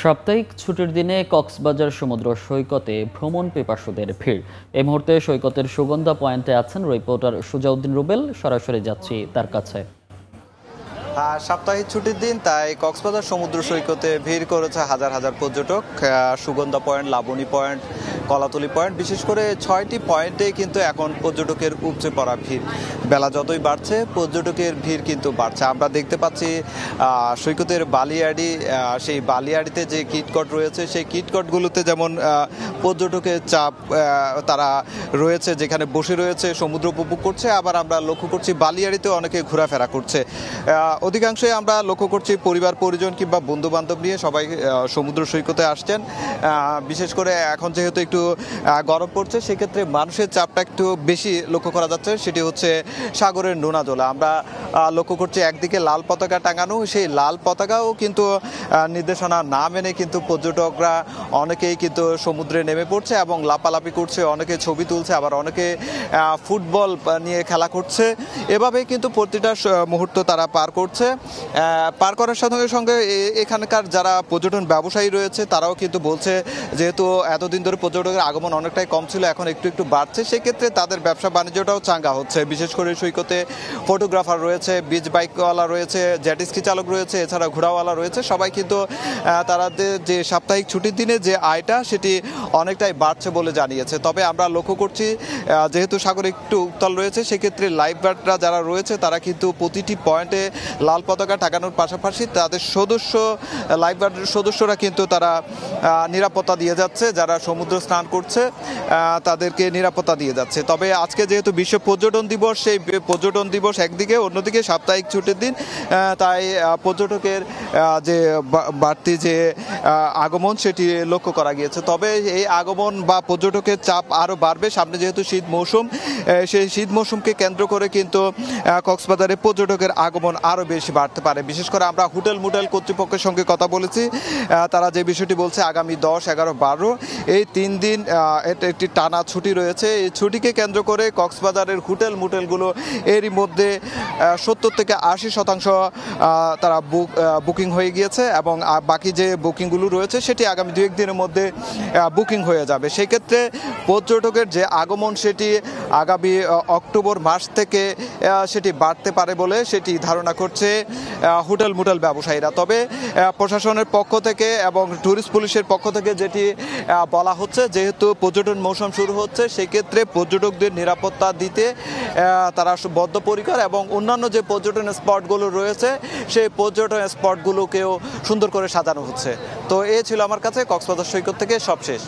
সাপ্তাহিক ছুটির দিনে কক্সবাজার সমুদ্র সৈকতে ভ্রমণ পিপাসুদের ভিড়। এই মুহূর্তে সৈকতের সুগন্ধা পয়েন্টে আছেন রিপোর্টার সুজাউদ্দিন রুবেল। সরাসরি যাচ্ছি তার কাছে। সাপ্তাহিক ছুটির দিন, তাই কক্সবাজার সমুদ্র সৈকতে ভিড় করেছে হাজার হাজার পর্যটক। Sugandha point, Laboni point, Kolatoli point, বিশেষ করে 6টি পয়েন্টে কিন্তু এখন পর্যটকের উপচে পড়া ভিড়। বেলা যতই বাড়ছে পর্যটকের ভিড় কিন্তু বাড়ছে। আমরা দেখতে পাচ্ছি সৈকতের বালিয়াড়ি, সেই বালিয়াড়িতে যে কিটকট রয়েছে সেই কিটকটগুলোতে যেমন পর্যটকের চাপ তারা রয়েছে, যেখানে বসে রয়েছে সমুদ্র উপভোগ করছে। আবার আমরা লক্ষ্য করছি বালিয়াড়িতে অনেকে ঘোরাফেরা করছে। অধিকাংশই আমরা লক্ষ্য করছি পরিবার পরিজন কিংবা বন্ধু বান্ধব নিয়ে সবাই সমুদ্র সৈকতে আসছেন। বিশেষ করে এখন যেহেতু একটু গরম পড়ছে, সেক্ষেত্রে মানুষের চাপটা একটু বেশি লক্ষ্য করা যাচ্ছে। সেটি হচ্ছে সাগরের নোনা জলে। আমরা লক্ষ্য করছি একদিকে লাল পতাকা টাঙানো, সেই লাল পতাকাও কিন্তু নির্দেশনা না মেনে কিন্তু পর্যটকরা অনেকেই কিন্তু সমুদ্রে নেমে পড়ছে এবং লাপালাপি করছে, অনেকে ছবি তুলছে, আবার অনেকে ফুটবল নিয়ে খেলা করছে। এভাবেই কিন্তু প্রতিটা মুহূর্ত তারা পার করছে। পার করার সঙ্গে সঙ্গে এখানকার যারা পর্যটন ব্যবসায়ী রয়েছে তারাও কিন্তু বলছে, যেহেতু এতদিন ধরে পর্যটকের আগমন অনেকটাই কম ছিল, এখন একটু একটু বাড়ছে, সেক্ষেত্রে তাদের ব্যবসা বাণিজ্যটাও চাঙ্গা হচ্ছে। বিশেষ করে সৈকতে ফটোগ্রাফার রয়েছে, বিচ বাইকওয়ালা রয়েছে, জেটস্কি চালক রয়েছে, এছাড়া ঘোড়াওয়ালা রয়েছে। সবাই কিন্তু তাদের যে সাপ্তাহিক ছুটির দিনে যে আয়টা সেটি অনেকটাই বাড়ছে বলে জানিয়েছে। তবে আমরা লক্ষ্য করছি যেহেতু সাগর একটু উত্তাল রয়েছে, সেক্ষেত্রে লাইফগার্ডরা যারা রয়েছে তারা কিন্তু প্রতিটি পয়েন্টে লাল পতাকা টাঙানোর পাশাপাশি তাদের লাইফগার্ডের সদস্যরা কিন্তু তারা নিরাপত্তা দিয়ে যাচ্ছে। যারা সমুদ্র স্নান করছে তাদেরকে নিরাপত্তা দিয়ে যাচ্ছে। তবে আজকে যেহেতু বিশ্ব পর্যটন দিবস, সেই পর্যটন দিবস একদিকে, অন্যদিকে সাপ্তাহিক ছুটির দিন, তাই পর্যটকের যে বাড়তি যে আগমন সেটি লক্ষ্য করা গিয়েছে। তবে এই আগমন বা পর্যটকের চাপ আরও বাড়বে সামনে, যেহেতু শীত মৌসুম। সেই শীত মৌসুমকে কেন্দ্র করে কিন্তু কক্সবাজারে পর্যটকের আগমন আরও বেশি বাড়তে পারে। বিশেষ করে আমরা হোটেল কর্তৃপক্ষের সঙ্গে কথা বলেছি, তারা যে বিষয়টি বলছে, আগামী 10, 11, 12 এই 3 দিন একটি টানা ছুটি রয়েছে। এই ছুটিকে কেন্দ্র করে কক্সবাজারের হোটেলগুলো এরই মধ্যে 70 থেকে 80% তারা বুকিং হয়ে গিয়েছে এবং বাকি যে বুকিংগুলো রয়েছে সেটি আগামী 2-1 দিনের মধ্যে বুকিং হয়ে যাবে। সেক্ষেত্রে পর্যটকের যে আগমন সেটি আগামী অক্টোবর মাস থেকে সেটি বাড়তে পারে বলে সেটি ধারণা করছে হোটেল ব্যবসায়ীরা। তবে প্রশাসনের পক্ষ থেকে এবং ট্যুরিস্ট পুলিশের পক্ষ থেকে যেটি বলা হচ্ছে, যেহেতু পর্যটন মৌসুম শুরু হচ্ছে, সেক্ষেত্রে পর্যটকদের নিরাপত্তা দিতে তারা বদ্ধপরিকর এবং অন্যান্য যে পর্যটন স্পটগুলো রয়েছে সেই পর্যটন স্পটগুলোকেও সুন্দর করে সাজানো হচ্ছে। তো এ ছিল আমার কাছে কক্সবাজার সৈকত থেকে সবশেষ।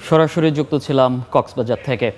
সরাসরি যুক্ত ছিলাম কক্সবাজার থেকে।